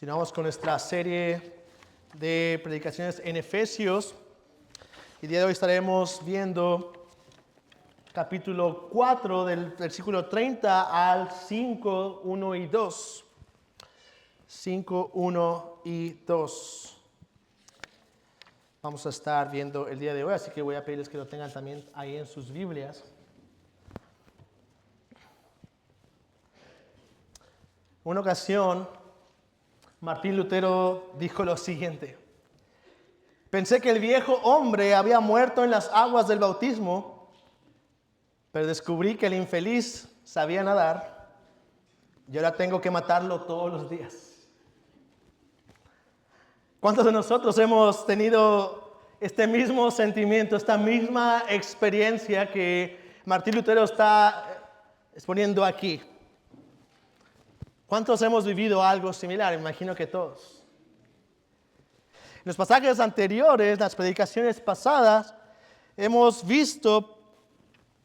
Continuamos con nuestra serie de predicaciones en Efesios. El día de hoy estaremos viendo capítulo 4 del versículo 30 al 5, 1 y 2. 5, 1 y 2. Vamos a estar viendo el día de hoy, así que voy a pedirles que lo tengan también ahí en sus Biblias. Una ocasión, Martín Lutero dijo lo siguiente: pensé que el viejo hombre había muerto en las aguas del bautismo, pero descubrí que el infeliz sabía nadar y ahora tengo que matarlo todos los días. ¿Cuántos de nosotros hemos tenido este mismo sentimiento, esta misma experiencia que Martín Lutero está exponiendo aquí? ¿Cuántos hemos vivido algo similar? Imagino que todos. En los pasajes anteriores, las predicaciones pasadas, hemos visto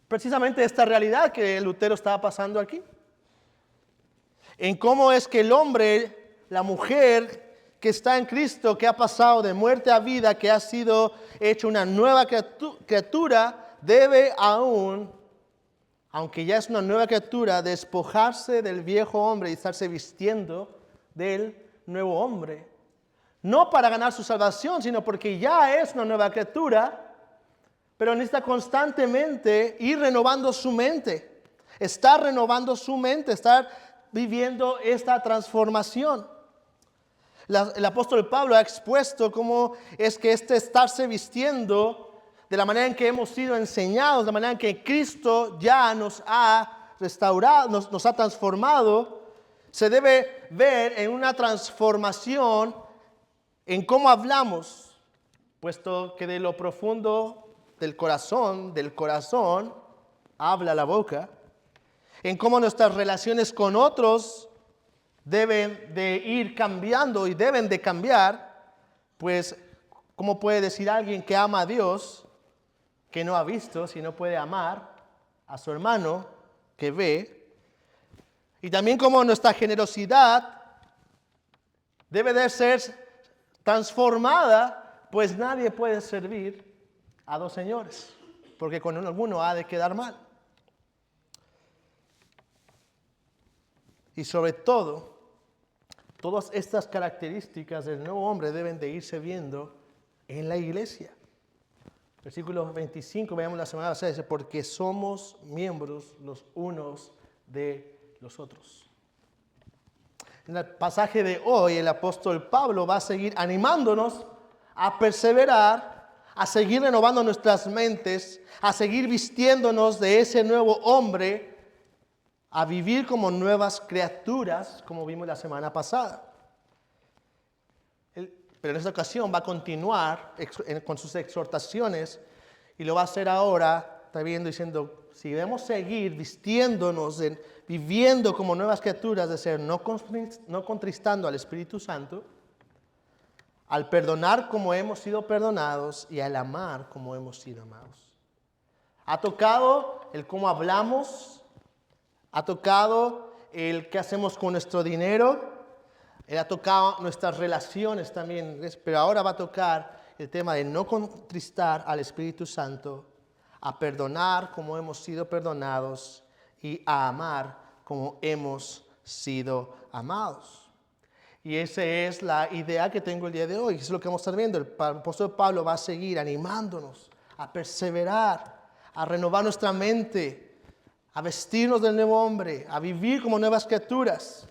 precisamente esta realidad que Lutero estaba pasando aquí. En cómo es que el hombre, la mujer que está en Cristo, que ha pasado de muerte a vida, que ha sido hecho una nueva criatura, debe aún, aunque ya es una nueva criatura, despojarse del viejo hombre y estarse vistiendo del nuevo hombre. No para ganar su salvación, sino porque ya es una nueva criatura, pero necesita constantemente ir renovando su mente. Estar renovando su mente, estar viviendo esta transformación. El apóstol Pablo ha expuesto cómo es que estarse vistiendo de la manera en que hemos sido enseñados, de la manera en que Cristo ya nos ha restaurado, nos ha transformado, se debe ver en una transformación en cómo hablamos, puesto que de lo profundo del corazón, habla la boca, en cómo nuestras relaciones con otros deben de ir cambiando y deben de cambiar, pues ¿cómo puede decir alguien que ama a Dios que no ha visto, si no puede amar a su hermano que ve? Y también como nuestra generosidad debe de ser transformada, pues nadie puede servir a dos señores, porque con alguno ha de quedar mal. Y sobre todo, todas estas características del nuevo hombre deben de irse viendo en la iglesia. Versículo 25, veamos la semana pasada, dice: porque somos miembros los unos de los otros. En el pasaje de hoy, el apóstol Pablo va a seguir animándonos a perseverar, a seguir renovando nuestras mentes, a seguir vistiéndonos de ese nuevo hombre, a vivir como nuevas criaturas, como vimos la semana pasada. Pero en esta ocasión va a continuar con sus exhortaciones y lo va a hacer ahora, está viendo, diciendo: si debemos seguir vistiéndonos, viviendo como nuevas criaturas, de ser no contristando al Espíritu Santo, al perdonar como hemos sido perdonados y al amar como hemos sido amados. Ha tocado el cómo hablamos, ha tocado el qué hacemos con nuestro dinero, él ha tocado nuestras relaciones también, pero ahora va a tocar el tema de no contristar al Espíritu Santo, a perdonar como hemos sido perdonados y a amar como hemos sido amados. Y esa es la idea que tengo el día de hoy, eso es lo que vamos a estar viendo. El apóstol Pablo va a seguir animándonos a perseverar, a renovar nuestra mente, a vestirnos del nuevo hombre, a vivir como nuevas criaturas,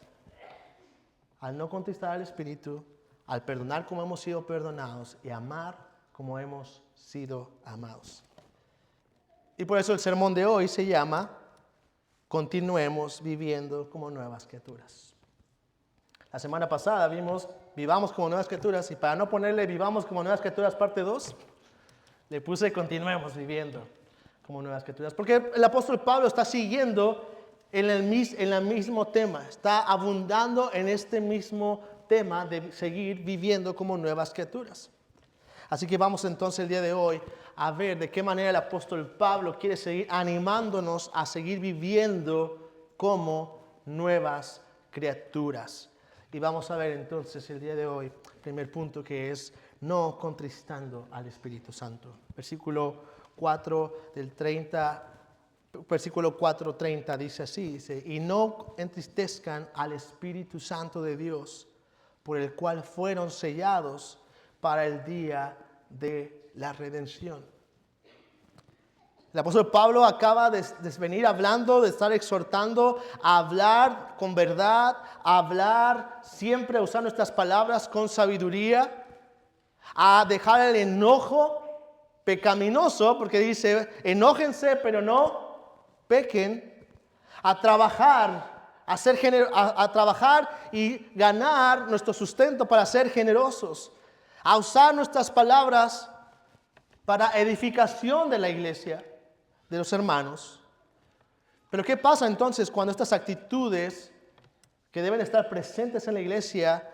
al no contristar al Espíritu, al perdonar como hemos sido perdonados y amar como hemos sido amados. Y por eso el sermón de hoy se llama: continuemos viviendo como nuevas criaturas. La semana pasada vimos vivamos como nuevas criaturas, y para no ponerle vivamos como nuevas criaturas parte 2, le puse continuemos viviendo como nuevas criaturas. Porque el apóstol Pablo está siguiendo en el mismo tema, está abundando en este mismo tema de seguir viviendo como nuevas criaturas. Así que vamos entonces el día de hoy a ver de qué manera el apóstol Pablo quiere seguir animándonos a seguir viviendo como nuevas criaturas. Y vamos a ver entonces el día de hoy, primer punto, que es no contristando al Espíritu Santo. Versículo 4:30 dice así, dice, y no entristezcan al Espíritu Santo de Dios, por el cual fueron sellados para el día de la redención. El apóstol Pablo acaba de venir hablando, de estar exhortando a hablar con verdad, a hablar siempre, a usar nuestras palabras con sabiduría, a dejar el enojo pecaminoso, porque dice, enójense pero no pequen, a trabajar, a trabajar y ganar nuestro sustento para ser generosos, a usar nuestras palabras para edificación de la iglesia, de los hermanos. Pero ¿qué pasa entonces cuando estas actitudes que deben estar presentes en la iglesia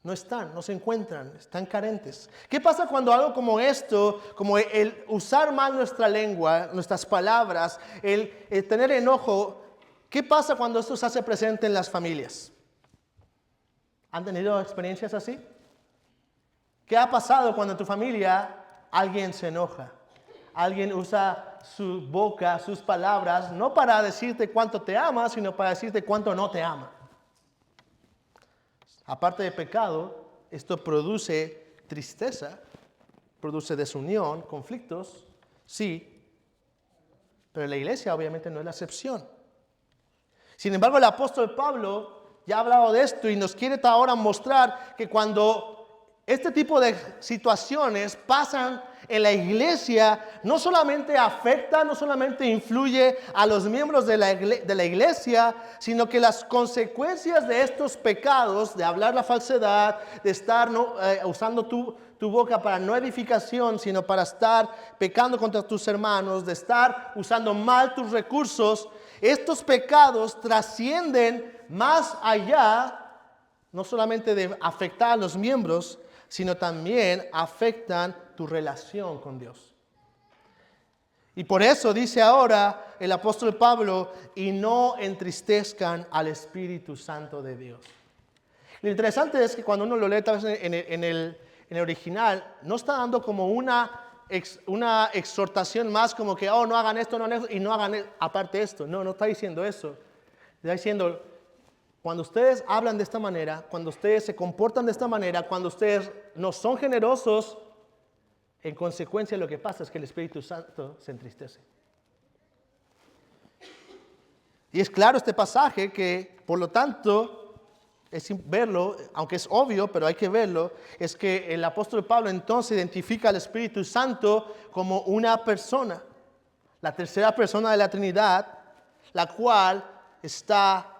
no se encuentran, están carentes? ¿Qué pasa cuando algo como esto, como el usar mal nuestra lengua, nuestras palabras, el tener enojo, qué pasa cuando esto se hace presente en las familias? ¿Han tenido experiencias así? ¿Qué ha pasado cuando en tu familia alguien se enoja? Alguien usa su boca, sus palabras, no para decirte cuánto te ama, sino para decirte cuánto no te ama. Aparte de pecado, esto produce tristeza, produce desunión, conflictos, sí, pero la iglesia obviamente no es la excepción. Sin embargo, el apóstol Pablo ya ha hablado de esto y nos quiere ahora mostrar que cuando este tipo de situaciones pasan en la iglesia, no solamente afecta, no solamente influye a los miembros de la iglesia, sino que las consecuencias de estos pecados, de hablar la falsedad, de estar usando tu boca para no edificación, sino para estar pecando contra tus hermanos, de estar usando mal tus recursos, estos pecados trascienden más allá, no solamente de afectar a los miembros, sino también afectan tu relación con Dios. Y por eso dice ahora el apóstol Pablo, y no entristezcan al Espíritu Santo de Dios. Lo interesante es que cuando uno lo lee tal vez en el original, no está dando como una exhortación más como que, oh, no hagan esto, no hagan esto, y no hagan aparte esto. No está diciendo eso. Está diciendo, cuando ustedes hablan de esta manera, cuando ustedes se comportan de esta manera, cuando ustedes no son generosos, en consecuencia lo que pasa es que el Espíritu Santo se entristece. Y es claro este pasaje que, por lo tanto, es verlo, aunque es obvio, pero hay que verlo, es que el apóstol Pablo entonces identifica al Espíritu Santo como una persona, la tercera persona de la Trinidad, la cual está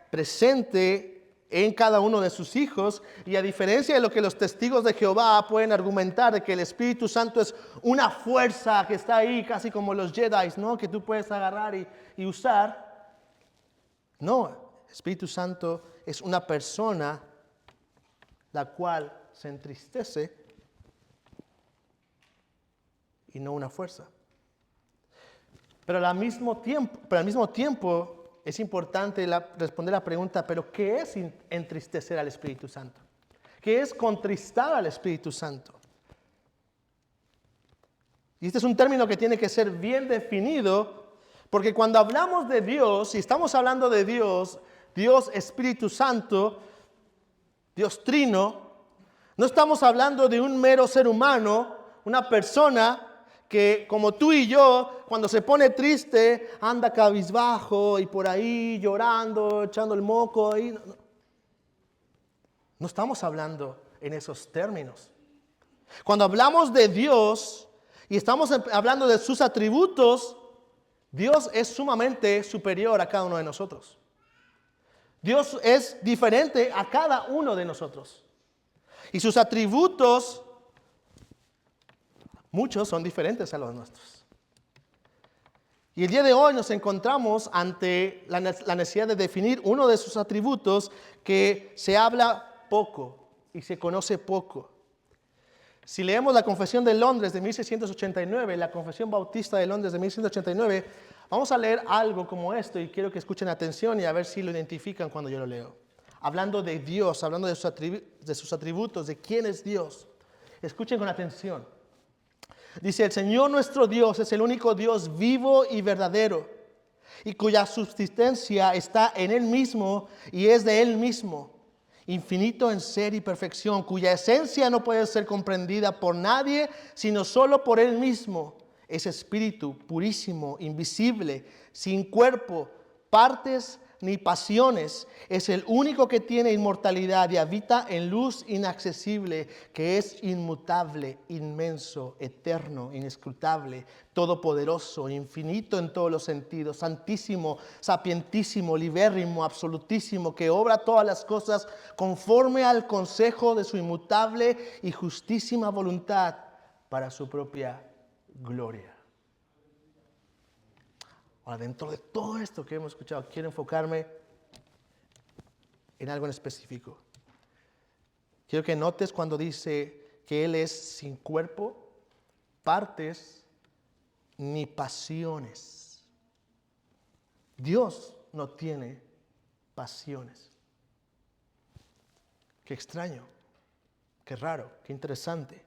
presente en cada uno de sus hijos, y a diferencia de lo que los testigos de Jehová pueden argumentar de que el Espíritu Santo es una fuerza que está ahí casi como los Jedi, ¿no? Que tú puedes agarrar y usar. No, el Espíritu Santo es una persona la cual se entristece y no una fuerza. Pero al mismo tiempo es importante responder la pregunta, ¿pero qué es entristecer al Espíritu Santo? ¿Qué es contristar al Espíritu Santo? Y este es un término que tiene que ser bien definido, porque cuando hablamos de Dios, si estamos hablando de Dios, Dios Espíritu Santo, Dios Trino, no estamos hablando de un mero ser humano, una persona que como tú y yo, cuando se pone triste, anda cabizbajo y por ahí llorando, echando el moco. Ahí. No estamos hablando en esos términos. Cuando hablamos de Dios y estamos hablando de sus atributos, Dios es sumamente superior a cada uno de nosotros. Dios es diferente a cada uno de nosotros. Y sus atributos, muchos son diferentes a los nuestros. Y el día de hoy nos encontramos ante la necesidad de definir uno de sus atributos que se habla poco y se conoce poco. Si leemos la Confesión de Londres de 1689, la Confesión Bautista de Londres de 1689, vamos a leer algo como esto y quiero que escuchen atención y a ver si lo identifican cuando yo lo leo. hablando de Dios, hablando de sus atributos, de quién es Dios. Escuchen con atención. Dice, el Señor nuestro Dios es el único Dios vivo y verdadero, y cuya subsistencia está en Él mismo y es de Él mismo, infinito en ser y perfección, cuya esencia no puede ser comprendida por nadie, sino solo por Él mismo. Es espíritu purísimo, invisible, sin cuerpo, partes ni pasiones. Es el único que tiene inmortalidad y habita en luz inaccesible, que es inmutable, inmenso, eterno, inescrutable, todopoderoso, infinito en todos los sentidos, santísimo, sapientísimo, libérrimo, absolutísimo, que obra todas las cosas conforme al consejo de su inmutable y justísima voluntad para su propia gloria. Ahora, dentro de todo esto que hemos escuchado, quiero enfocarme en algo en específico. Quiero que notes cuando dice que Él es sin cuerpo, partes, ni pasiones. Dios no tiene pasiones. Qué extraño, qué raro, qué interesante.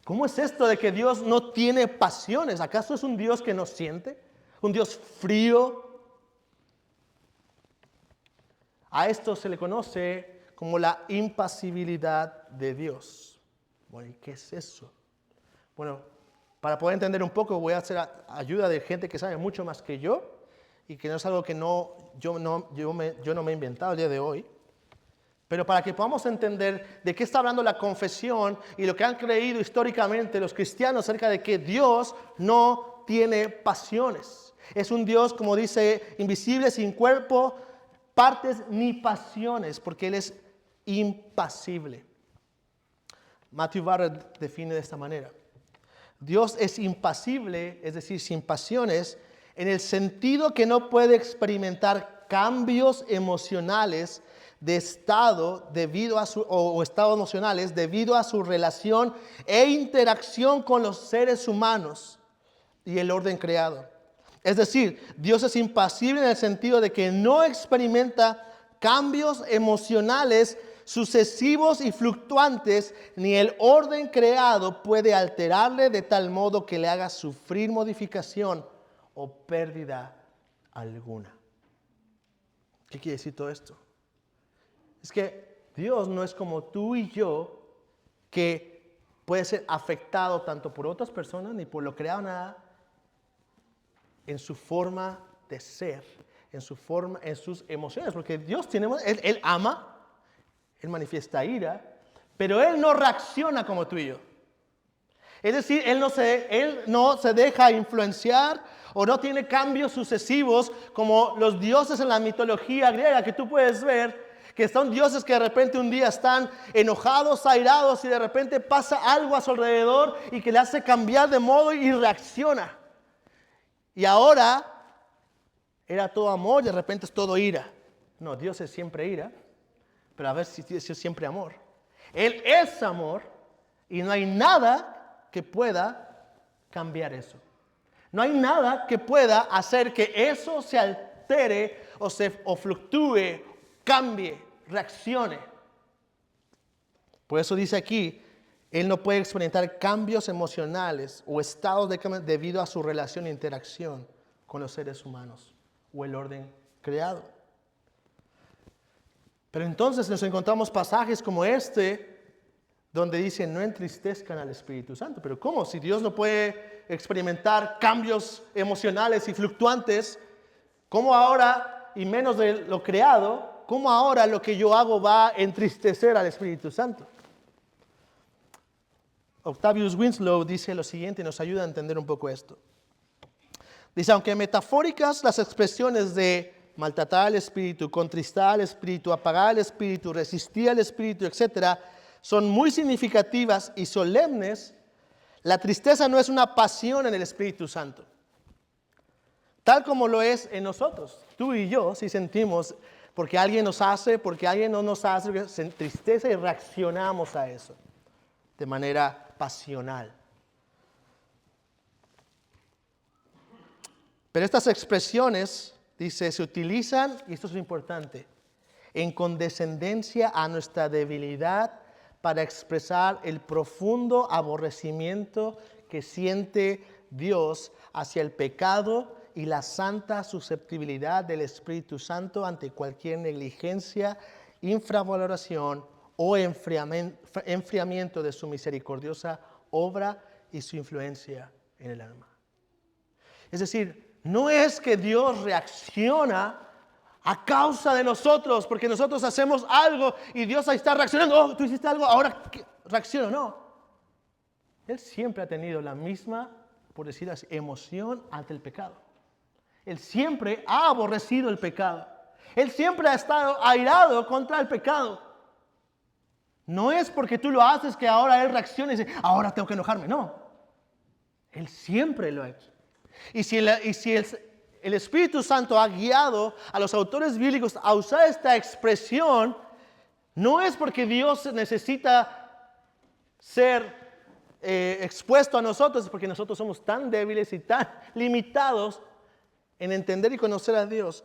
¿Cómo es esto de que Dios no tiene pasiones? ¿Acaso es un Dios que no siente? ¿Un Dios frío? A esto se le conoce como la impasibilidad de Dios. Bueno, ¿y qué es eso? Bueno, para poder entender un poco voy a hacer ayuda de gente que sabe mucho más que yo y que no es algo que yo no me he inventado el día de hoy. Pero para que podamos entender de qué está hablando la confesión y lo que han creído históricamente los cristianos acerca de que Dios no tiene pasiones. Es un Dios, como dice, invisible, sin cuerpo, partes ni pasiones, porque Él es impasible. Matthew Barrett define de esta manera. Dios es impasible, es decir, sin pasiones, en el sentido que no puede experimentar cambios emocionales de estado debido a o estados emocionales debido a su relación e interacción con los seres humanos y el orden creado. Es decir, Dios es impasible en el sentido de que no experimenta cambios emocionales sucesivos y fluctuantes, ni el orden creado puede alterarle de tal modo que le haga sufrir modificación o pérdida alguna. ¿Qué quiere decir todo esto? Es que Dios no es como tú y yo, que puede ser afectado tanto por otras personas ni por lo creado nada, en su forma de ser, en sus emociones, porque Dios Él ama, Él manifiesta ira, pero Él no reacciona como tú y yo. Es decir, Él no se deja influenciar o no tiene cambios sucesivos como los dioses en la mitología griega, que tú puedes ver, que son dioses que de repente un día están enojados, airados, y de repente pasa algo a su alrededor y que le hace cambiar de modo y reacciona. Y ahora era todo amor y de repente es todo ira. No, Dios es siempre ira, pero a ver si Dios es siempre amor. Él es amor y no hay nada que pueda cambiar eso. No hay nada que pueda hacer que eso se altere o fluctúe, cambie, reaccione. Por eso dice aquí, Él no puede experimentar cambios emocionales o estados de cambio debido a su relación e interacción con los seres humanos o el orden creado. Pero entonces nos encontramos pasajes como este, donde dice, no entristezcan al Espíritu Santo. Pero ¿cómo? Si Dios no puede experimentar cambios emocionales y fluctuantes, ¿cómo ahora, y menos de lo creado, cómo ahora lo que yo hago va a entristecer al Espíritu Santo? Octavius Winslow dice lo siguiente y nos ayuda a entender un poco esto. Dice, aunque metafóricas las expresiones de maltratar al Espíritu, contristar al Espíritu, apagar al Espíritu, resistir al Espíritu, etc., son muy significativas y solemnes, la tristeza no es una pasión en el Espíritu Santo. Tal como lo es en nosotros. Tú y yo, si sentimos, porque alguien nos hace, porque alguien no nos hace, se entristece y reaccionamos a eso de manera pasional. Pero estas expresiones, dice, se utilizan, y esto es importante, en condescendencia a nuestra debilidad para expresar el profundo aborrecimiento que siente Dios hacia el pecado y la santa susceptibilidad del Espíritu Santo ante cualquier negligencia, infravaloración o enfriamiento de su misericordiosa obra y su influencia en el alma. Es decir, no es que Dios reacciona a causa de nosotros, porque nosotros hacemos algo y Dios ahí está reaccionando. Oh, tú hiciste algo, ahora reacciono. No. Él siempre ha tenido la misma, por decir así, emoción ante el pecado. Él siempre ha aborrecido el pecado. Él siempre ha estado airado contra el pecado. No es porque tú lo haces que ahora Él reacciona y dice, ahora tengo que enojarme. No. Él siempre lo ha hecho. Y si el Espíritu Santo ha guiado a los autores bíblicos a usar esta expresión, no es porque Dios necesita ser expuesto a nosotros, es porque nosotros somos tan débiles y tan limitados en entender y conocer a Dios.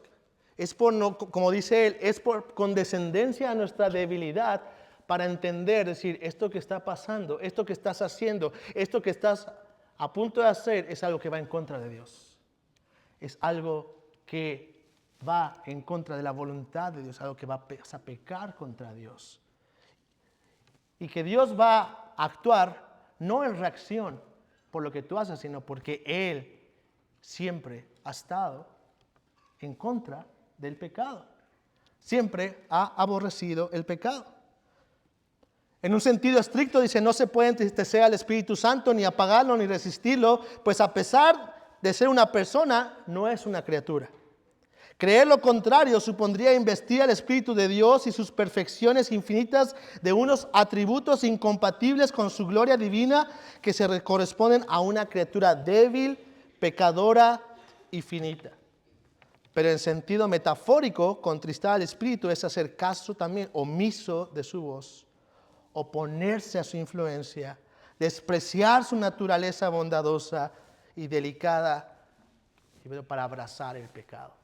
Es por, no, como dice él, es por condescendencia a nuestra debilidad para entender, decir, esto que está pasando, esto que estás haciendo, esto que estás a punto de hacer es algo que va en contra de Dios. Es algo que va en contra de la voluntad de Dios, algo que va a pecar contra Dios. Y que Dios va a actuar no en reacción por lo que tú haces, sino porque Él siempre ha estado en contra del pecado. Siempre ha aborrecido el pecado. En un sentido estricto dice, no se puede entristecer al Espíritu Santo, ni apagarlo, ni resistirlo, pues a pesar de ser una persona, no es una criatura. Creer lo contrario supondría investir al Espíritu de Dios y sus perfecciones infinitas de unos atributos incompatibles con su gloria divina que se corresponden a una criatura débil, pecadora y finita. Pero en sentido metafórico, contristar al Espíritu es hacer caso también omiso de su voz, oponerse a su influencia, despreciar su naturaleza bondadosa y delicada para abrazar el pecado.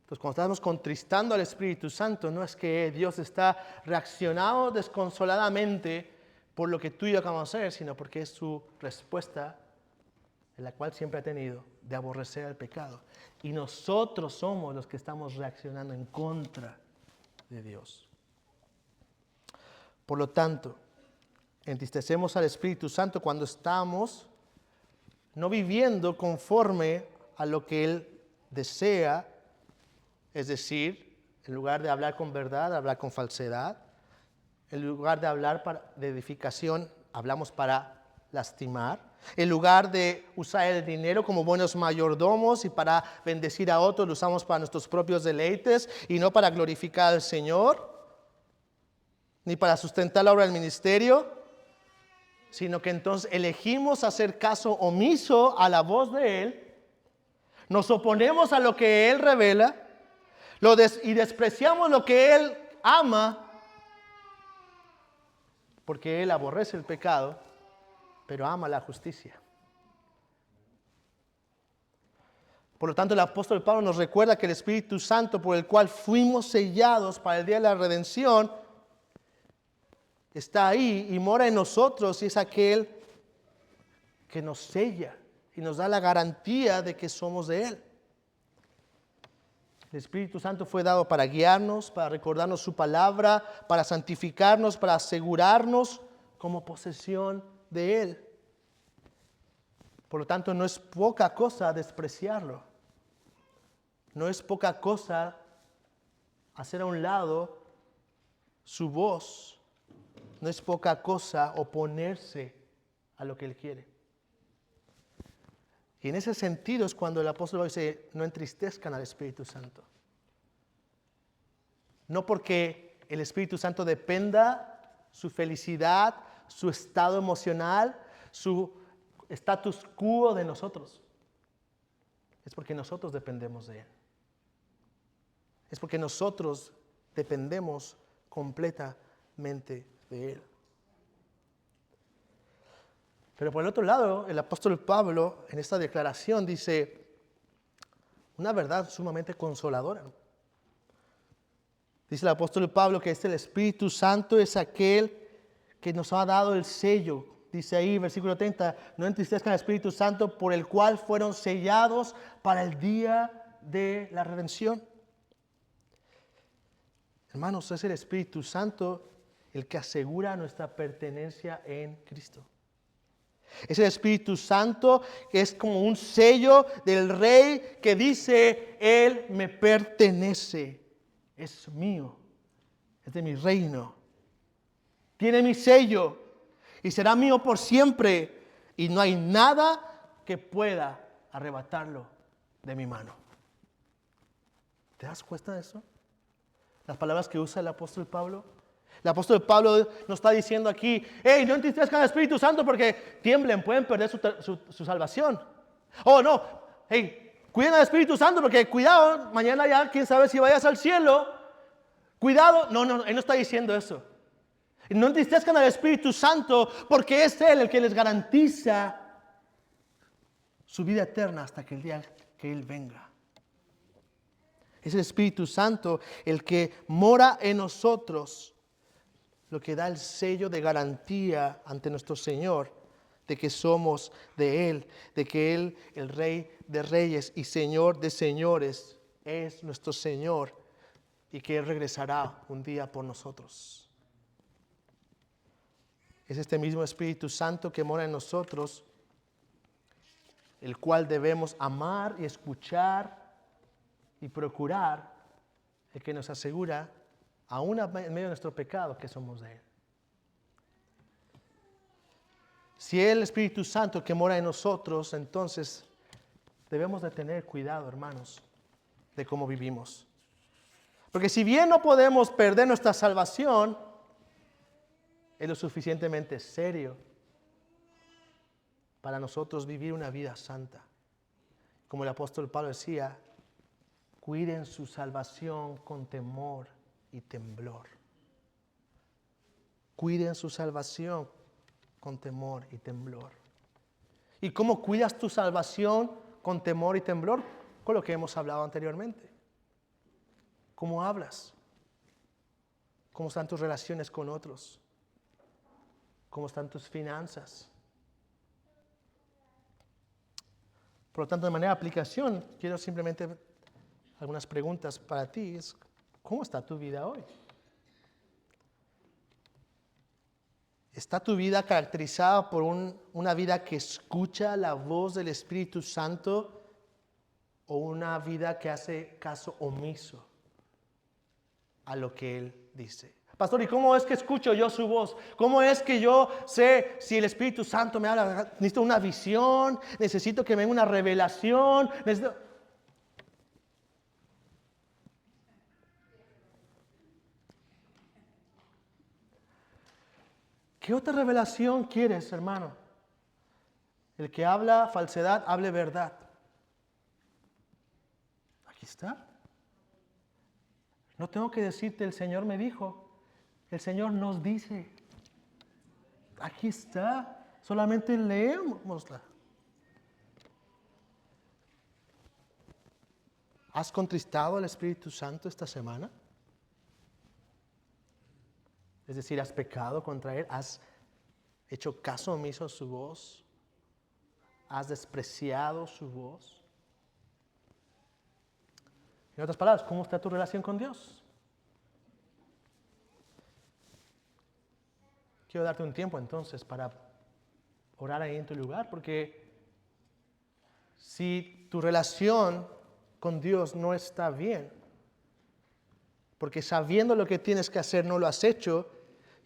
Entonces, cuando estamos contristando al Espíritu Santo, no es que Dios está reaccionando desconsoladamente por lo que tú y yo acabamos de hacer, sino porque es su respuesta, en la cual siempre ha tenido, de aborrecer el pecado. Y nosotros somos los que estamos reaccionando en contra de Dios. Por lo tanto, entristecemos al Espíritu Santo cuando estamos no viviendo conforme a lo que Él desea, es decir, en lugar de hablar con verdad, hablar con falsedad. En lugar de hablar de edificación, hablamos para lastimar. En lugar de usar el dinero como buenos mayordomos y para bendecir a otros, lo usamos para nuestros propios deleites y no para glorificar al Señor, ni para sustentar la obra del ministerio, sino que entonces elegimos hacer caso omiso a la voz de Él, nos oponemos a lo que Él revela, y despreciamos lo que Él ama, porque Él aborrece el pecado, pero ama la justicia. Por lo tanto, el apóstol Pablo nos recuerda que el Espíritu Santo, por el cual fuimos sellados para el día de la redención, está ahí y mora en nosotros, y es aquel que nos sella y nos da la garantía de que somos de Él. El Espíritu Santo fue dado para guiarnos, para recordarnos su palabra, para santificarnos, para asegurarnos como posesión de Él. Por lo tanto, no es poca cosa despreciarlo. No es poca cosa hacer a un lado su voz. No es poca cosa oponerse a lo que Él quiere. Y en ese sentido es cuando el apóstol dice, no entristezcan al Espíritu Santo. No porque el Espíritu Santo dependa su felicidad, su estado emocional, su status quo de nosotros. Es porque nosotros dependemos de Él. Es porque nosotros dependemos completamente de Él. Pero por el otro lado, el apóstol Pablo en esta declaración dice una verdad sumamente consoladora. Dice el apóstol Pablo que el Espíritu Santo es aquel que nos ha dado el sello. Dice ahí, versículo 30, no entristezcan al Espíritu Santo por el cual fueron sellados para el día de la redención. Hermanos, es el Espíritu Santo el que asegura nuestra pertenencia en Cristo. Es el Espíritu Santo que es como un sello del Rey que dice, Él me pertenece, es mío, es de mi reino. Tiene mi sello y será mío por siempre y no hay nada que pueda arrebatarlo de mi mano. ¿Te das cuenta de eso? Las palabras que usa el apóstol Pablo. El apóstol Pablo nos está diciendo aquí, hey, no entristezcan al Espíritu Santo porque tiemblen, pueden perder su salvación. Oh, no, hey, cuiden al Espíritu Santo porque cuidado, mañana ya, quién sabe si vayas al cielo. Cuidado, no, él no está diciendo eso. No entristezcan al Espíritu Santo porque es Él el que les garantiza su vida eterna hasta que el día que Él venga. Es el Espíritu Santo el que mora en nosotros, lo que da el sello de garantía ante nuestro Señor de que somos de Él, de que Él, el Rey de Reyes y Señor de Señores, es nuestro Señor y que Él regresará un día por nosotros. Es este mismo Espíritu Santo que mora en nosotros, el cual debemos amar y escuchar y procurar, el que nos asegura, aún en medio de nuestro pecado, que somos de Él. Si es el Espíritu Santo que mora en nosotros, entonces debemos de tener cuidado, hermanos, de cómo vivimos. Porque si bien no podemos perder nuestra salvación, es lo suficientemente serio para nosotros vivir una vida santa. Como el apóstol Pablo decía, cuiden su salvación con temor y temblor. Cuiden su salvación con temor y temblor. ¿Y cómo cuidas tu salvación con temor y temblor? Con lo que hemos hablado anteriormente. ¿Cómo hablas? ¿Cómo están tus relaciones con otros? ¿Cómo están tus finanzas? Por lo tanto, de manera de aplicación, quiero simplemente algunas preguntas para ti. ¿Cómo está tu vida hoy? ¿Está tu vida caracterizada por una vida que escucha la voz del Espíritu Santo o una vida que hace caso omiso a lo que Él dice? Pastor, ¿y cómo es que escucho yo su voz? ¿Cómo es que yo sé si el Espíritu Santo me habla? Necesito una visión, necesito que me dé una revelación. ¿Qué otra revelación quieres, hermano? El que habla falsedad, hable verdad. Aquí está. No tengo que decirte, el Señor me dijo. El Señor nos dice. Aquí está. Solamente leémosla. ¿Has contristado al Espíritu Santo esta semana? Es decir, ¿has pecado contra Él? ¿Has hecho caso omiso a su voz? ¿Has despreciado su voz? En otras palabras, ¿cómo está tu relación con Dios? Quiero darte un tiempo entonces para orar ahí en tu lugar, porque si tu relación con Dios no está bien, porque sabiendo lo que tienes que hacer no lo has hecho,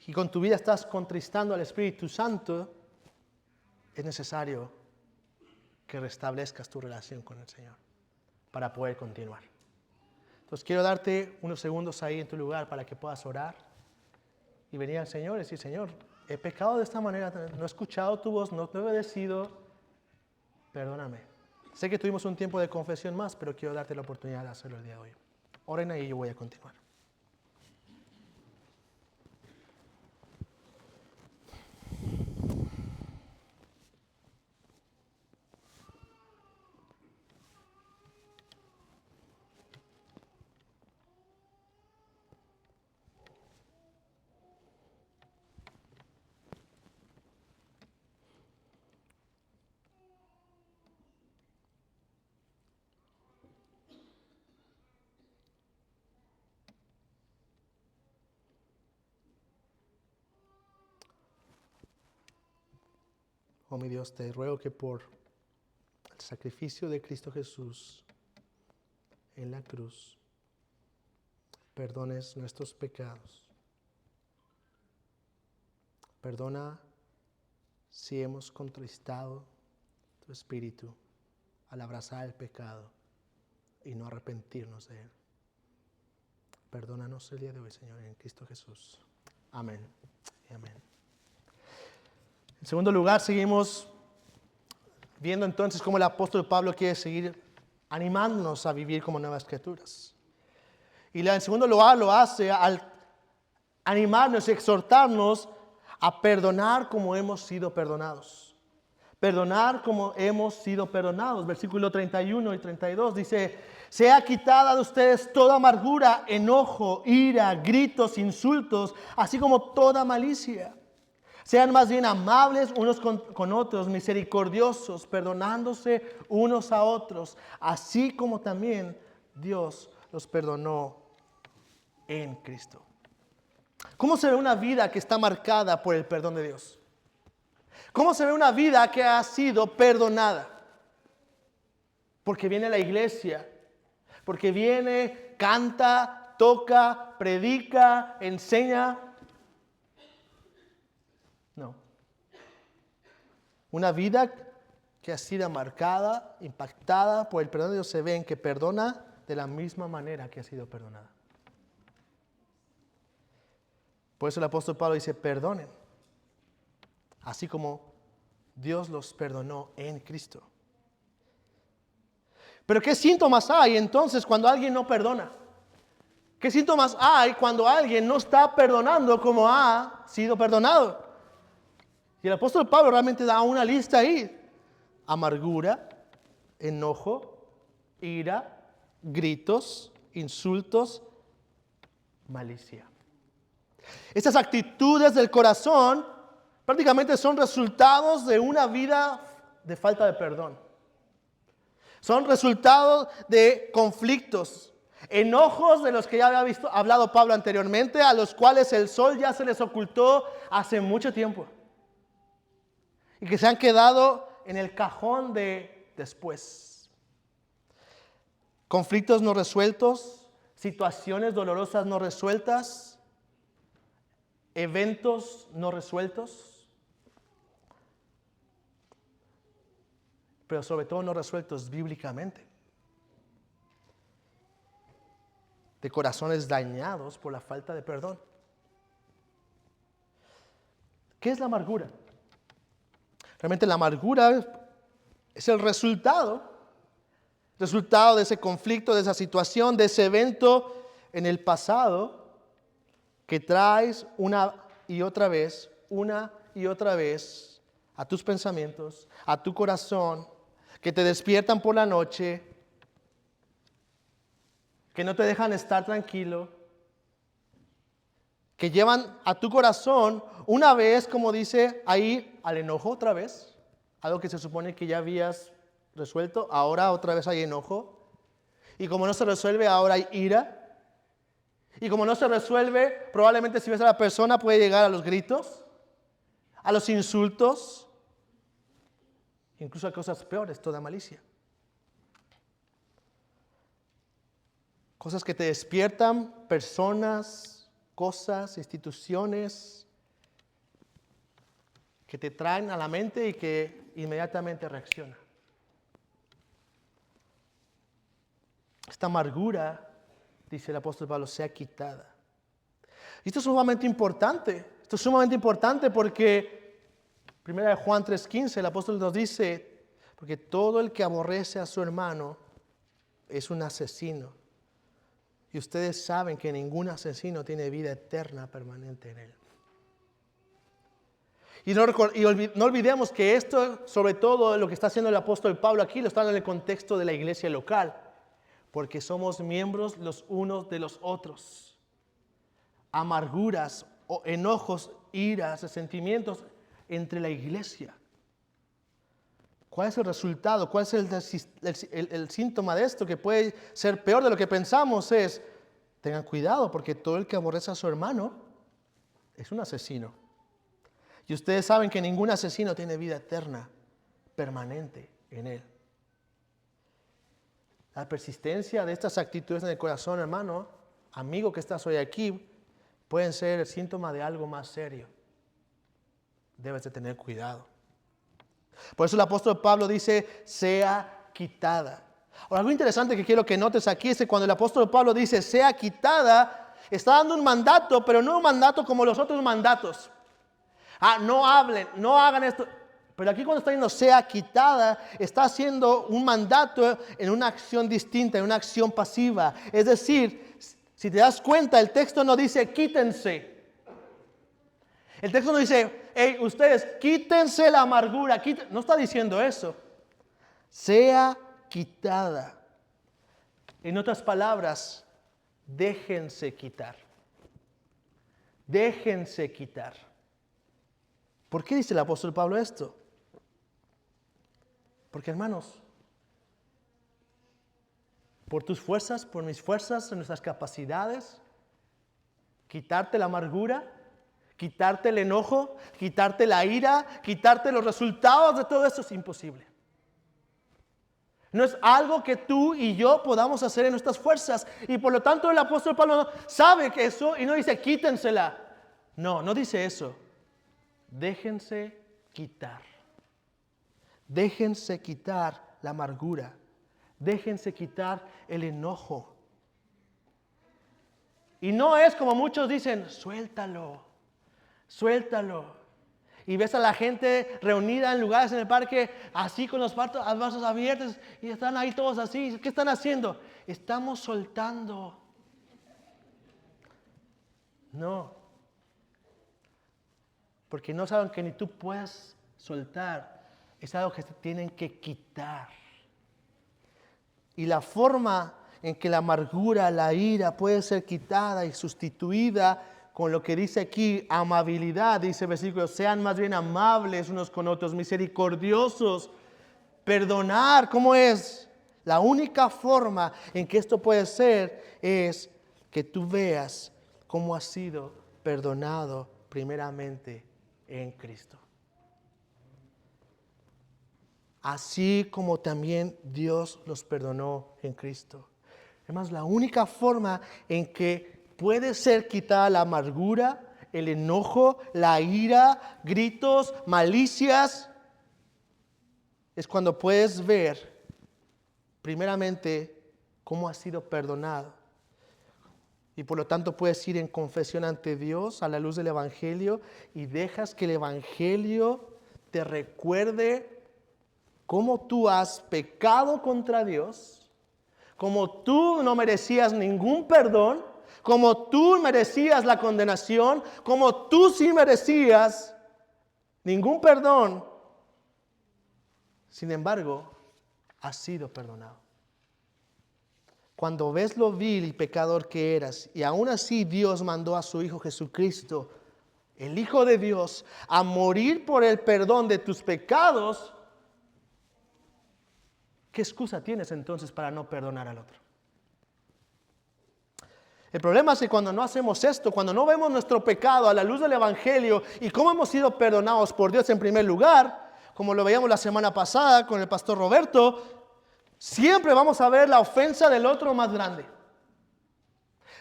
y con tu vida estás contristando al Espíritu Santo, es necesario que restablezcas tu relación con el Señor para poder continuar. Entonces quiero darte unos segundos ahí en tu lugar para que puedas orar y venir al Señor y decir, Señor, he pecado de esta manera, no he escuchado tu voz, no te he obedecido, perdóname. Sé que tuvimos un tiempo de confesión más, pero quiero darte la oportunidad de hacerlo el día de hoy. Oren ahí y yo voy a continuar. Oh mi Dios, te ruego que por el sacrificio de Cristo Jesús en la cruz, perdones nuestros pecados. Perdona si hemos contristado tu espíritu al abrazar el pecado y no arrepentirnos de él. Perdónanos el día de hoy, Señor, en Cristo Jesús. Amén y amén. En segundo lugar, seguimos viendo entonces cómo el apóstol Pablo quiere seguir animándonos a vivir como nuevas criaturas. Y en segundo lugar lo hace al animarnos y exhortarnos a perdonar como hemos sido perdonados. Perdonar como hemos sido perdonados. Versículo 31 y 32 dice: sea quitada de ustedes toda amargura, enojo, ira, gritos, insultos, así como toda malicia. Sean más bien amables unos con otros, misericordiosos, perdonándose unos a otros, así como también Dios los perdonó en Cristo. ¿Cómo se ve una vida que está marcada por el perdón de Dios? ¿Cómo se ve una vida que ha sido perdonada? Porque viene a la iglesia, porque viene, canta, toca, predica, enseña. No. Una vida que ha sido marcada, impactada por el perdón de Dios, se ve en que perdona de la misma manera que ha sido perdonada. Por eso el apóstol Pablo dice: perdonen, así como Dios los perdonó en Cristo. Pero ¿qué síntomas hay entonces cuando alguien no perdona? ¿Qué síntomas hay cuando alguien no está perdonando como ha sido perdonado? Y el apóstol Pablo realmente da una lista ahí: amargura, enojo, ira, gritos, insultos, malicia. Estas actitudes del corazón prácticamente son resultados de una vida de falta de perdón. Son resultados de conflictos, enojos de los que ya había hablado Pablo anteriormente, a los cuales el sol ya se les ocultó hace mucho tiempo y que se han quedado en el cajón de después. Conflictos no resueltos, situaciones dolorosas no resueltas, eventos no resueltos, pero sobre todo no resueltos bíblicamente. De corazones dañados por la falta de perdón. ¿Qué es la amargura? Realmente la amargura es el resultado de ese conflicto, de esa situación, de ese evento en el pasado que traes una y otra vez a tus pensamientos, a tu corazón, que te despiertan por la noche, que no te dejan estar tranquilo, que llevan a tu corazón una vez, como dice ahí, al enojo otra vez, algo que se supone que ya habías resuelto, ahora otra vez hay enojo, y como no se resuelve, ahora hay ira. Y como no se resuelve, probablemente si ves a la persona puede llegar a los gritos, a los insultos, incluso a cosas peores, toda malicia. Cosas que te despiertan, personas, cosas, instituciones, que te traen a la mente y que inmediatamente reaccionan. Esta amargura, dice el apóstol Pablo, sea quitada. Y esto es sumamente importante. Esto es sumamente importante porque 1 Juan 3:15, el apóstol nos dice: porque todo el que aborrece a su hermano es un asesino. Y ustedes saben que ningún asesino tiene vida eterna permanente en él. Y no olvidemos que esto, sobre todo lo que está haciendo el apóstol Pablo aquí, lo está en el contexto de la iglesia local. Porque somos miembros los unos de los otros. Amarguras, o enojos, iras, resentimientos entre la iglesia. ¿Cuál es el resultado? ¿Cuál es el síntoma de esto? Que puede ser peor de lo que pensamos. Tengan cuidado, porque todo el que aborrece a su hermano es un asesino. Y ustedes saben que ningún asesino tiene vida eterna, permanente en él. La persistencia de estas actitudes en el corazón, hermano, amigo que estás hoy aquí, pueden ser el síntoma de algo más serio. Debes de tener cuidado. Por eso el apóstol Pablo dice, sea quitada. Ahora, algo interesante que quiero que notes aquí es que cuando el apóstol Pablo dice, sea quitada, está dando un mandato, pero no un mandato como los otros mandatos. No hablen, no hagan esto. Pero aquí cuando está diciendo sea quitada, está haciendo un mandato en una acción distinta, en una acción pasiva. Es decir, si te das cuenta, el texto no dice quítense. El texto no dice, hey, ustedes quítense la amargura. No está diciendo eso. Sea quitada. En otras palabras, déjense quitar. Déjense quitar. ¿Por qué dice el apóstol Pablo esto? Porque, hermanos, por tus fuerzas, por mis fuerzas, nuestras capacidades, quitarte la amargura, quitarte el enojo, quitarte la ira, quitarte los resultados de todo eso es imposible. No es algo que tú y yo podamos hacer en nuestras fuerzas. Y por lo tanto el apóstol Pablo sabe que eso y no dice quítensela. No dice eso. Déjense quitar. Déjense quitar la amargura. Déjense quitar el enojo. Y no es como muchos dicen, suéltalo, suéltalo. Y ves a la gente reunida en lugares en el parque, así con los brazos abiertos, y están ahí todos así. ¿Qué están haciendo? Estamos soltando. No. Porque no saben que ni tú puedes soltar. Es algo que se tienen que quitar. Y la forma en que la amargura, la ira puede ser quitada y sustituida con lo que dice aquí, amabilidad, dice el versículo, sean más bien amables unos con otros, misericordiosos, perdonar. ¿Cómo es? La única forma en que esto puede ser es que tú veas cómo has sido perdonado primeramente en Cristo. Así como también Dios los perdonó en Cristo. Además, la única forma en que puede ser quitada la amargura, el enojo, la ira, gritos, malicias, es cuando puedes ver primeramente cómo has sido perdonado. Y por lo tanto puedes ir en confesión ante Dios a la luz del Evangelio y dejas que el Evangelio te recuerde cómo tú has pecado contra Dios, cómo tú no merecías ningún perdón, cómo tú merecías la condenación, cómo tú sí merecías ningún perdón. Sin embargo, has sido perdonado. Cuando ves lo vil y pecador que eras, y aún así Dios mandó a su Hijo Jesucristo, el Hijo de Dios, a morir por el perdón de tus pecados, ¿qué excusa tienes entonces para no perdonar al otro? El problema es que cuando no hacemos esto, cuando no vemos nuestro pecado a la luz del Evangelio y cómo hemos sido perdonados por Dios en primer lugar, como lo veíamos la semana pasada con el pastor Roberto, siempre vamos a ver la ofensa del otro más grande.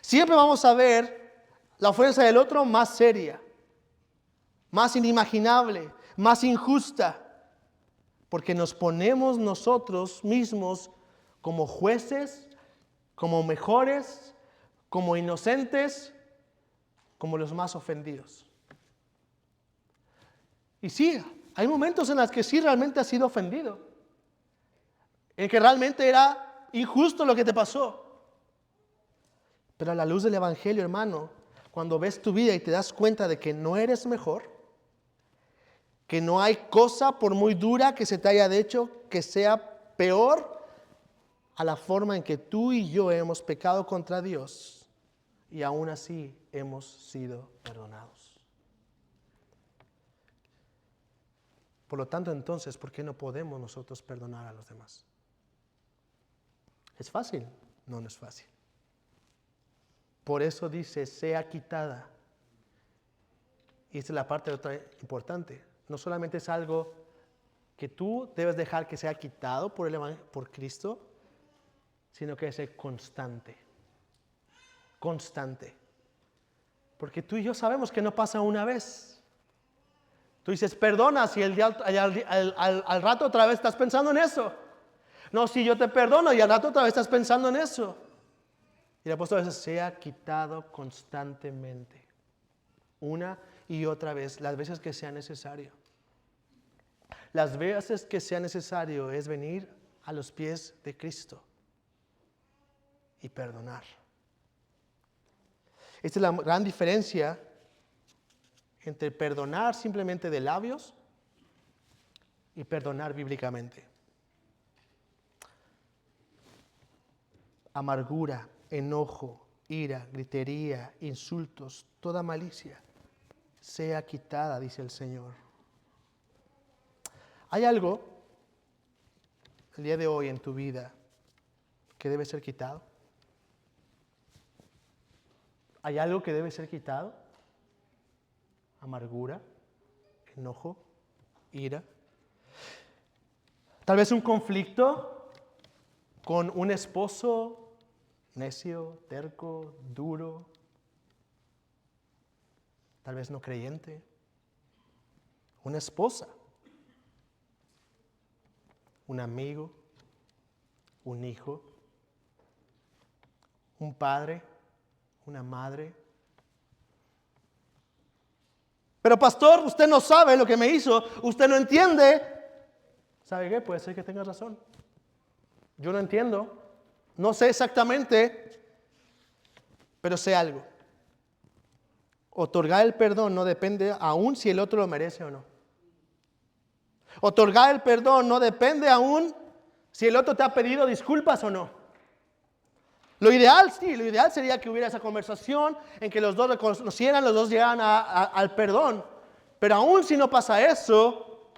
Siempre vamos a ver la ofensa del otro más seria, más inimaginable, más injusta. Porque nos ponemos nosotros mismos como jueces, como mejores, como inocentes, como los más ofendidos. Y sí, hay momentos en los que sí realmente has sido ofendido. En que realmente era injusto lo que te pasó. Pero a la luz del Evangelio, hermano, cuando ves tu vida y te das cuenta de que no eres mejor, que no hay cosa, por muy dura que se te haya hecho, que sea peor a la forma en que tú y yo hemos pecado contra Dios y aún así hemos sido perdonados. Por lo tanto, entonces, ¿por qué no podemos nosotros perdonar a los demás? ¿Es fácil? No, no es fácil. Por eso dice, sea quitada. Y esta es la parte otra importante. No solamente es algo que tú debes dejar que sea quitado por Cristo, sino que es constante. Constante. Porque tú y yo sabemos que no pasa una vez. Tú dices, perdona si al rato otra vez estás pensando en eso. No, si yo te perdono y al rato otra vez estás pensando en eso. Y el apóstol dice, sea quitado constantemente. Una y otra vez, las veces que sea necesario. Las veces que sea necesario es venir a los pies de Cristo y perdonar. Esta es la gran diferencia entre perdonar simplemente de labios y perdonar bíblicamente. Amargura, enojo, ira, gritería, insultos, toda malicia, sea quitada, dice el Señor. ¿Hay algo el día de hoy en tu vida que debe ser quitado? ¿Hay algo que debe ser quitado? Amargura, enojo, ira. Tal vez un conflicto con un esposo necio, terco, duro, tal vez no creyente. Una esposa, un amigo, un hijo, un padre, una madre. Pero pastor, usted no sabe lo que me hizo, usted no entiende. ¿Sabe qué? Puede ser que tenga razón. Yo no entiendo, no sé exactamente, pero sé algo. Otorgar el perdón no depende aún si el otro lo merece o no. Otorgar el perdón no depende aún si el otro te ha pedido disculpas o no. Lo ideal sería que hubiera esa conversación en que los dos reconocieran, los dos llegaran al perdón. Pero aún si no pasa eso,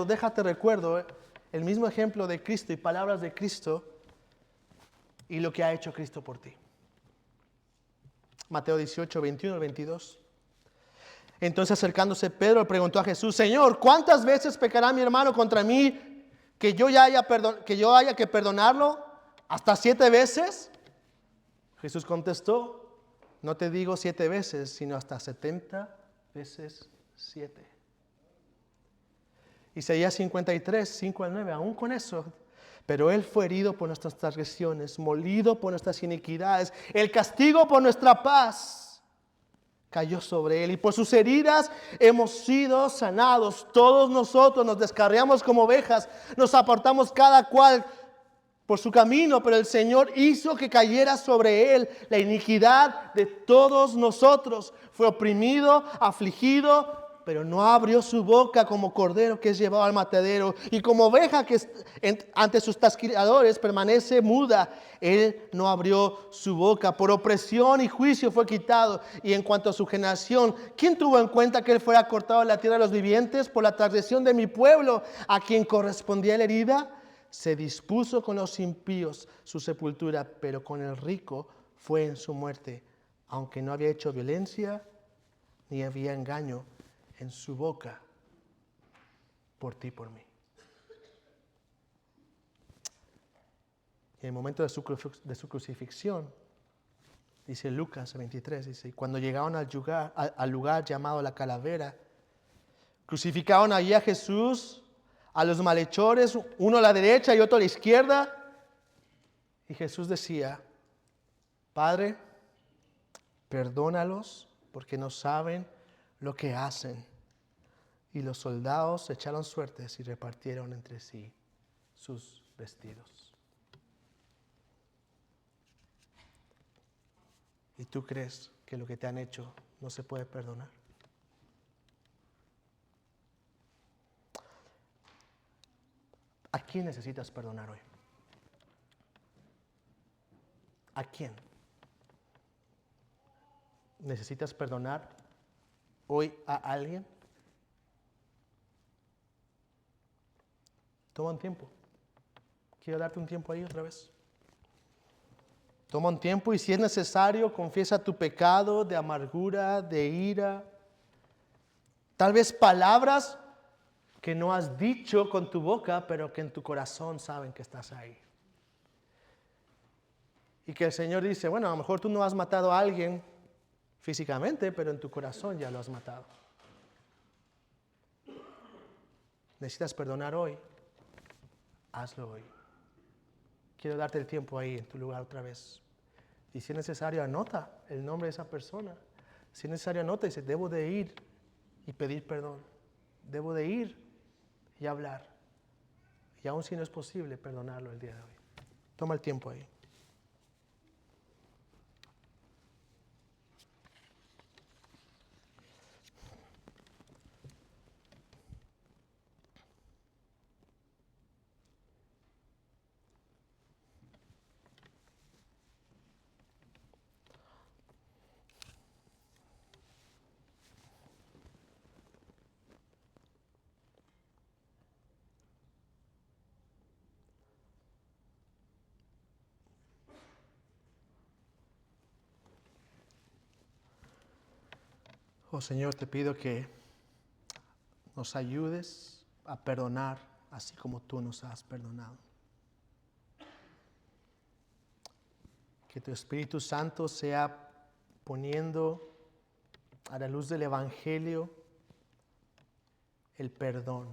déjate recuerdo el mismo ejemplo de Cristo y palabras de Cristo y lo que ha hecho Cristo por ti. Mateo 18, 21 al 22. Entonces acercándose Pedro preguntó a Jesús, Señor, ¿cuántas veces pecará mi hermano contra mí que yo haya que perdonarlo? ¿Hasta 7 veces? Jesús contestó, no te digo 7 veces, sino hasta 70 veces 7. Isaías 53, 5 al 9, aún con eso. Pero Él fue herido por nuestras transgresiones, molido por nuestras iniquidades. El castigo por nuestra paz cayó sobre Él. Y por sus heridas hemos sido sanados. Todos nosotros nos descarriamos como ovejas. Nos apartamos cada cual por su camino. Pero el Señor hizo que cayera sobre Él la iniquidad de todos nosotros. Fue oprimido, afligido, pero no abrió su boca. Como cordero que es llevado al matadero, y como oveja que ante sus trasquiladores permanece muda, Él no abrió su boca. Por opresión y juicio fue quitado. Y en cuanto a su generación, ¿quién tuvo en cuenta que Él fuera cortado de la tierra de los vivientes? Por la transgresión de mi pueblo, a quien correspondía la herida, se dispuso con los impíos su sepultura, pero con el rico fue en su muerte, aunque no había hecho violencia ni había engaño en su boca, por ti y por mí. En el momento de su crucifixión, dice Lucas 23, dice, cuando llegaron al lugar llamado la Calavera, crucificaron allí a Jesús, a los malhechores, uno a la derecha y otro a la izquierda, y Jesús decía, Padre, perdónalos porque no saben lo que hacen. Y los soldados echaron suertes y repartieron entre sí sus vestidos. ¿Y tú crees que lo que te han hecho no se puede perdonar? ¿A quién necesitas perdonar hoy? ¿A quién? ¿Necesitas perdonar hoy a alguien? Toma un tiempo. Quiero darte un tiempo ahí otra vez. Toma un tiempo y si es necesario, confiesa tu pecado de amargura, de ira. Tal vez palabras que no has dicho con tu boca, pero que en tu corazón saben que estás ahí. Y que el Señor dice, bueno, a lo mejor tú no has matado a alguien físicamente, pero en tu corazón ya lo has matado. Necesitas perdonar hoy. Hazlo hoy. Quiero darte el tiempo ahí en tu lugar otra vez. Y si es necesario, anota el nombre de esa persona. Si es necesario, anota y dice, debo de ir y pedir perdón. Debo de ir y hablar. Y aun si no es posible, perdonarlo el día de hoy. Toma el tiempo ahí. Oh Señor, te pido que nos ayudes a perdonar así como tú nos has perdonado. Que tu Espíritu Santo sea poniendo a la luz del Evangelio el perdón,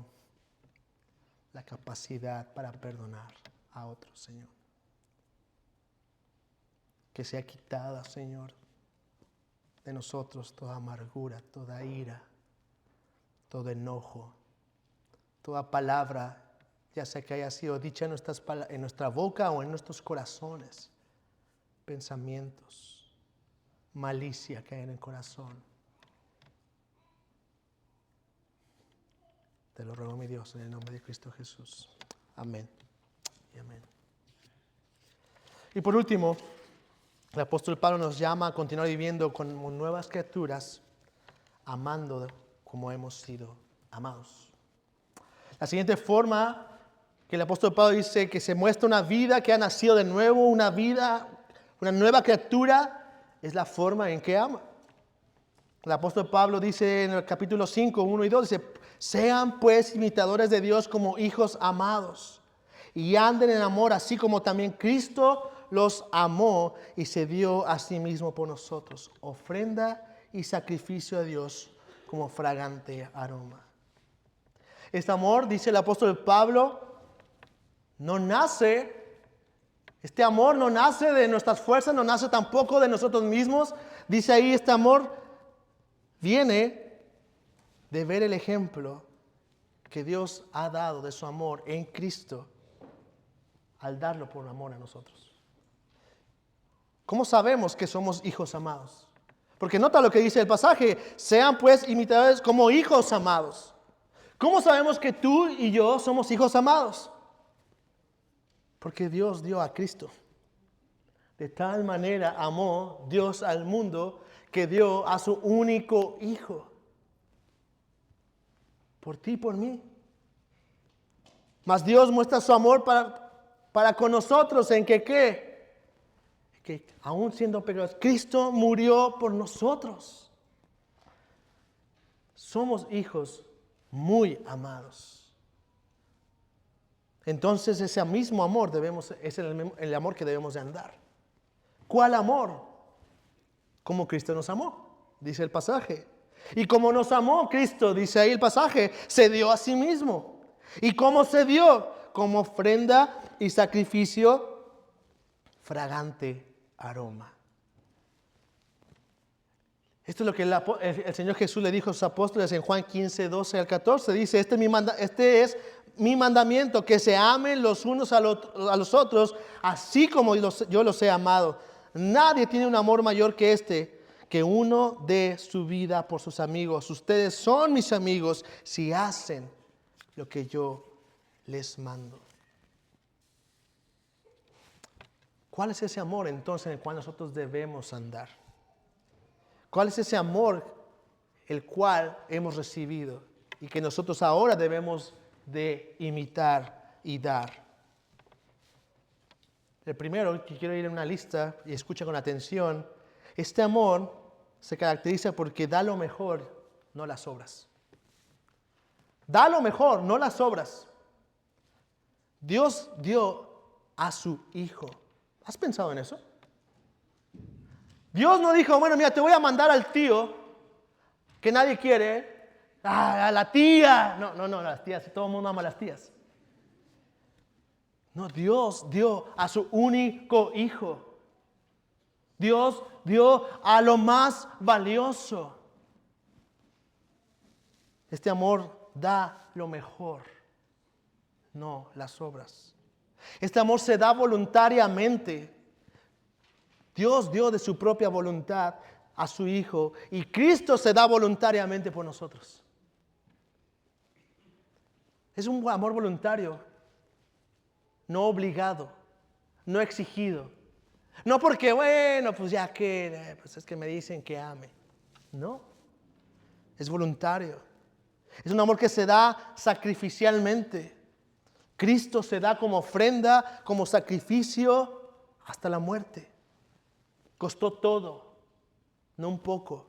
la capacidad para perdonar a otros, Señor. Que sea quitada, Señor, de nosotros toda amargura, toda ira, todo enojo, toda palabra, ya sea que haya sido dicha en nuestra boca o en nuestros corazones, pensamientos, malicia que hay en el corazón. Te lo ruego, mi Dios, en el nombre de Cristo Jesús. Amén y amén. Y por último, el apóstol Pablo nos llama a continuar viviendo como nuevas criaturas, amando como hemos sido amados. La siguiente forma que el apóstol Pablo dice que se muestra una vida que ha nacido de nuevo, una nueva criatura, es la forma en que ama. El apóstol Pablo dice en el capítulo 5, 1 y 2, dice, sean pues imitadores de Dios como hijos amados y anden en amor, así como también Cristo los amó y se dio a sí mismo por nosotros, ofrenda y sacrificio a Dios como fragante aroma. Este amor, dice el apóstol Pablo, este amor no nace de nuestras fuerzas, no nace tampoco de nosotros mismos. Dice ahí, este amor viene de ver el ejemplo que Dios ha dado de su amor en Cristo al darlo por amor a nosotros. ¿Cómo sabemos que somos hijos amados? Porque nota lo que dice el pasaje, sean pues imitadores como hijos amados. ¿Cómo sabemos que tú y yo somos hijos amados? Porque Dios dio a Cristo. De tal manera amó Dios al mundo que dio a su único Hijo. Por ti y por mí. Mas Dios muestra su amor para con nosotros en que aún siendo pecadores, Cristo murió por nosotros. Somos hijos muy amados. Entonces ese mismo amor es el amor que debemos de andar. ¿Cuál amor? Como Cristo nos amó, dice el pasaje. Y como nos amó Cristo, dice ahí el pasaje, se dio a sí mismo. ¿Y cómo se dio? Como ofrenda y sacrificio fragante aroma. Esto es lo que el Señor Jesús le dijo a sus apóstoles en Juan 15, 12 al 14. Dice, este es mi mandamiento, que se amen los unos a los otros, así como yo los he amado. Nadie tiene un amor mayor que este, que uno dé su vida por sus amigos. Ustedes son mis amigos si hacen lo que yo les mando. ¿Cuál es ese amor entonces en el cual nosotros debemos andar? ¿Cuál es ese amor el cual hemos recibido y que nosotros ahora debemos de imitar y dar? El primero, que quiero ir en una lista y escucha con atención, este amor se caracteriza porque da lo mejor, no las obras. Da lo mejor, no las obras. Dios dio a su Hijo. ¿Has pensado en eso? Dios no dijo, bueno, mira, te voy a mandar al tío que nadie quiere, a la tía. No, las tías, todo el mundo ama a las tías. No, Dios dio a su único Hijo. Dios dio a lo más valioso. Este amor da lo mejor, no las obras. Este amor se da voluntariamente. Dios dio de su propia voluntad a su Hijo y Cristo se da voluntariamente por nosotros. Es un amor voluntario, no obligado, no exigido. No porque, bueno, pues ya que, pues es que me dicen que ame. No, es voluntario. Es un amor que se da sacrificialmente. Cristo se da como ofrenda, como sacrificio hasta la muerte. Costó todo, no un poco.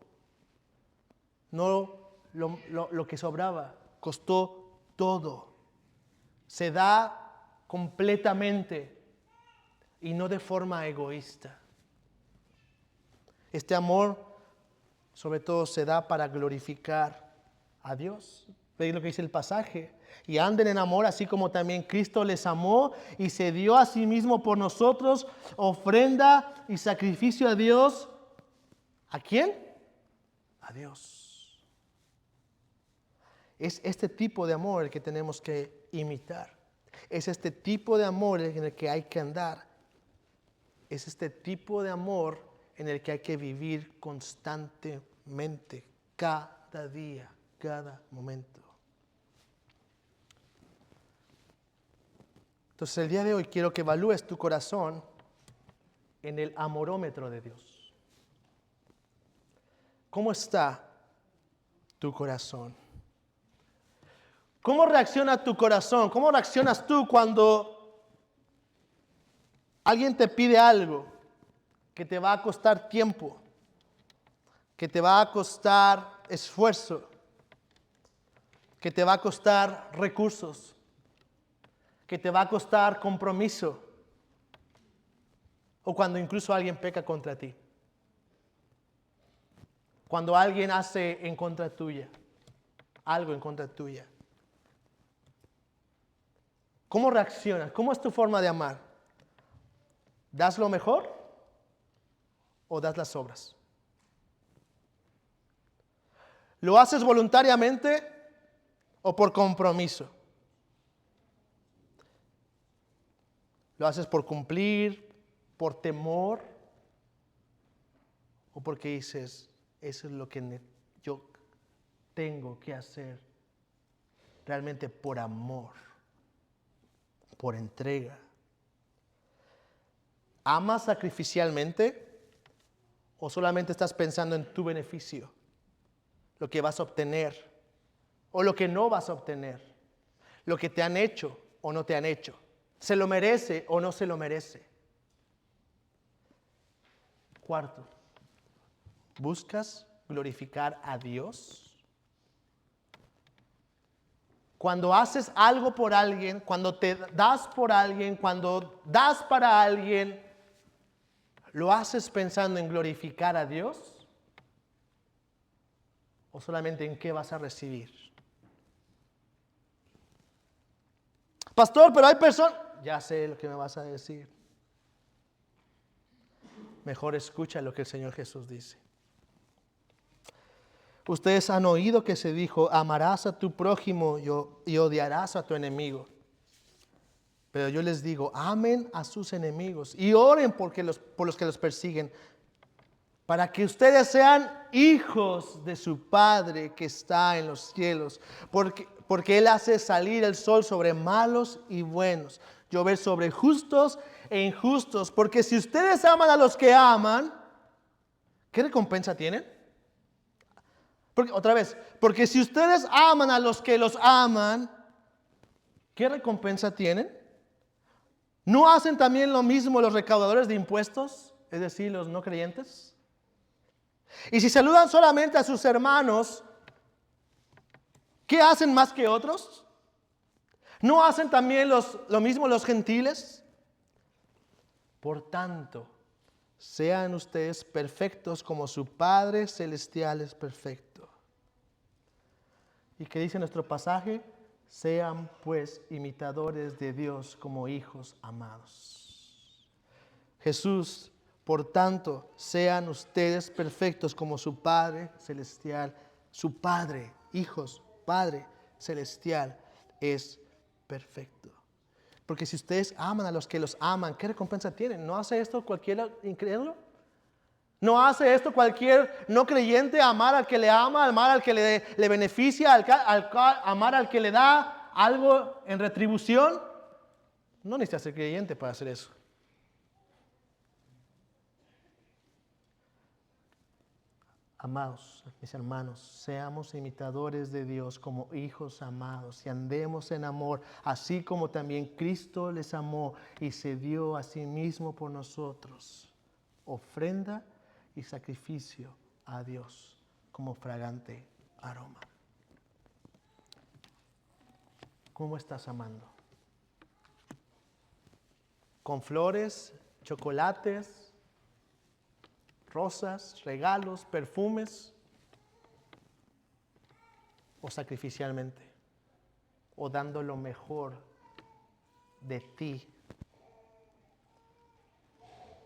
No lo que sobraba, costó todo. Se da completamente y no de forma egoísta. Este amor, sobre todo, se da para glorificar a Dios. ¿Veis lo que dice el pasaje? Y anden en amor, así como también Cristo les amó y se dio a sí mismo por nosotros, ofrenda y sacrificio a Dios. ¿A quién? A Dios. Es este tipo de amor el que tenemos que imitar. Es este tipo de amor en el que hay que andar. Es este tipo de amor en el que hay que vivir constantemente, cada día, cada momento. Entonces el día de hoy quiero que evalúes tu corazón en el amorómetro de Dios. ¿Cómo está tu corazón? ¿Cómo reacciona tu corazón? ¿Cómo reaccionas tú cuando alguien te pide algo que te va a costar tiempo, que te va a costar esfuerzo, que te va a costar recursos, que te va a costar compromiso, o cuando incluso alguien peca contra ti? Cuando alguien hace en contra tuya, algo en contra tuya. ¿Cómo reaccionas? ¿Cómo es tu forma de amar? ¿Das lo mejor o das las obras? ¿Lo haces voluntariamente o por compromiso? ¿Lo haces por cumplir, por temor o porque dices, eso es lo que yo tengo que hacer realmente por amor, por entrega? ¿Amas sacrificialmente o solamente estás pensando en tu beneficio, lo que vas a obtener o lo que no vas a obtener, lo que te han hecho o no te han hecho, se lo merece o no se lo merece? Cuarto, ¿buscas glorificar a Dios? Cuando haces algo por alguien, cuando te das por alguien, cuando das para alguien, ¿lo haces pensando en glorificar a Dios? ¿O solamente en qué vas a recibir? Pastor, pero hay personas... Ya sé lo que me vas a decir. Mejor escucha lo que el Señor Jesús dice. Ustedes han oído que se dijo, amarás a tu prójimo y odiarás a tu enemigo. Pero yo les digo, amen a sus enemigos y oren por los que los persiguen, para que ustedes sean hijos de su Padre que está en los cielos. Porque Él hace salir el sol sobre malos y buenos, llover sobre justos e injustos. Porque si ustedes aman a los que aman, ¿qué recompensa tienen? Porque si ustedes aman a los que los aman, ¿qué recompensa tienen? ¿No hacen también lo mismo los recaudadores de impuestos, es decir, los no creyentes? Y si saludan solamente a sus hermanos, ¿qué hacen más que otros? ¿No hacen también lo mismo los gentiles? Por tanto, sean ustedes perfectos como su Padre Celestial es perfecto. ¿Y qué dice nuestro pasaje? Sean pues imitadores de Dios como hijos amados. Jesús, por tanto, sean ustedes perfectos como su Padre Celestial, su Padre, hijos, Padre Celestial es perfecto. Porque si ustedes aman a los que los aman, ¿qué recompensa tienen? ¿No hace esto cualquier incrédulo? ¿No hace esto cualquier no creyente? Amar al que le ama, amar al que le beneficia, amar al que le da algo en retribución. No necesitas ser creyente para hacer eso. Amados, mis hermanos, seamos imitadores de Dios como hijos amados y andemos en amor, así como también Cristo les amó y se dio a sí mismo por nosotros, ofrenda y sacrificio a Dios como fragante aroma. ¿Cómo estás amando? ¿Con flores, chocolates, rosas, regalos, perfumes? ¿O sacrificialmente? ¿O dando lo mejor de ti?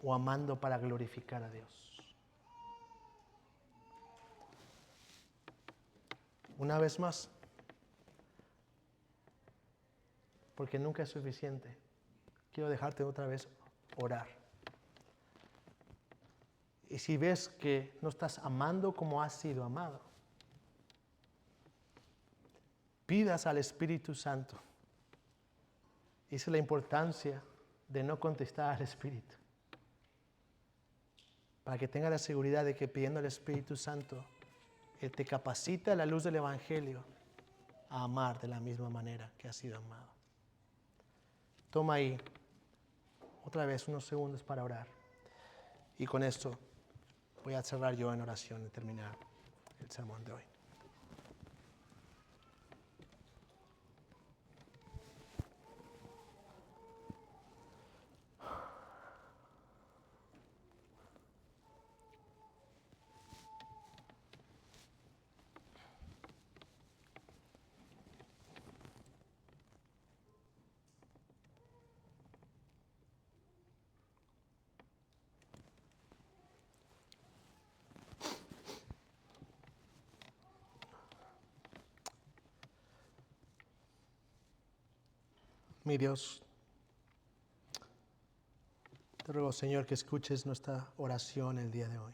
¿O amando para glorificar a Dios? Una vez más, porque nunca es suficiente, quiero dejarte otra vez orar. Y si ves que no estás amando como has sido amado, pidas al Espíritu Santo. Esa es la importancia de no contestar al Espíritu. Para que tengas la seguridad de que pidiendo al Espíritu Santo, Él te capacita a la luz del Evangelio a amar de la misma manera que has sido amado. Toma ahí otra vez unos segundos para orar. Y con esto voy a cerrar yo en oración y terminar el sermón de hoy. Mi Dios, te ruego, Señor, que escuches nuestra oración el día de hoy.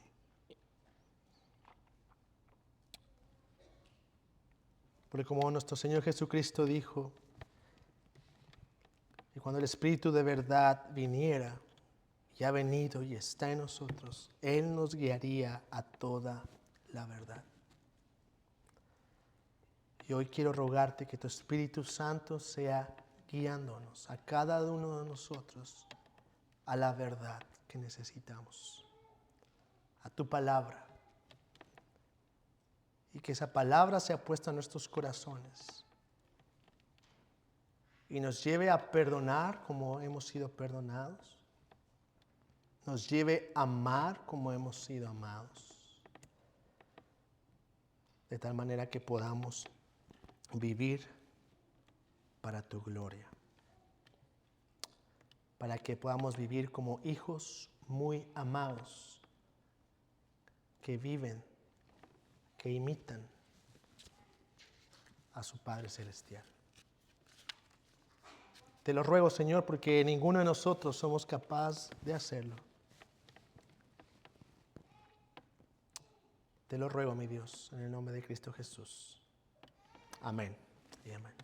Porque como nuestro Señor Jesucristo dijo, que cuando el Espíritu de verdad viniera, y ha venido y está en nosotros, Él nos guiaría a toda la verdad. Y hoy quiero rogarte que tu Espíritu Santo sea guiándonos a cada uno de nosotros a la verdad que necesitamos, a tu palabra. Y que esa palabra sea puesta en nuestros corazones y nos lleve a perdonar como hemos sido perdonados, nos lleve a amar como hemos sido amados, de tal manera que podamos vivir para tu gloria, para que podamos vivir como hijos muy amados, que viven, que imitan a su Padre Celestial. Te lo ruego, Señor, porque ninguno de nosotros somos capaz de hacerlo. Te lo ruego, mi Dios, en el nombre de Cristo Jesús. Amén y amén.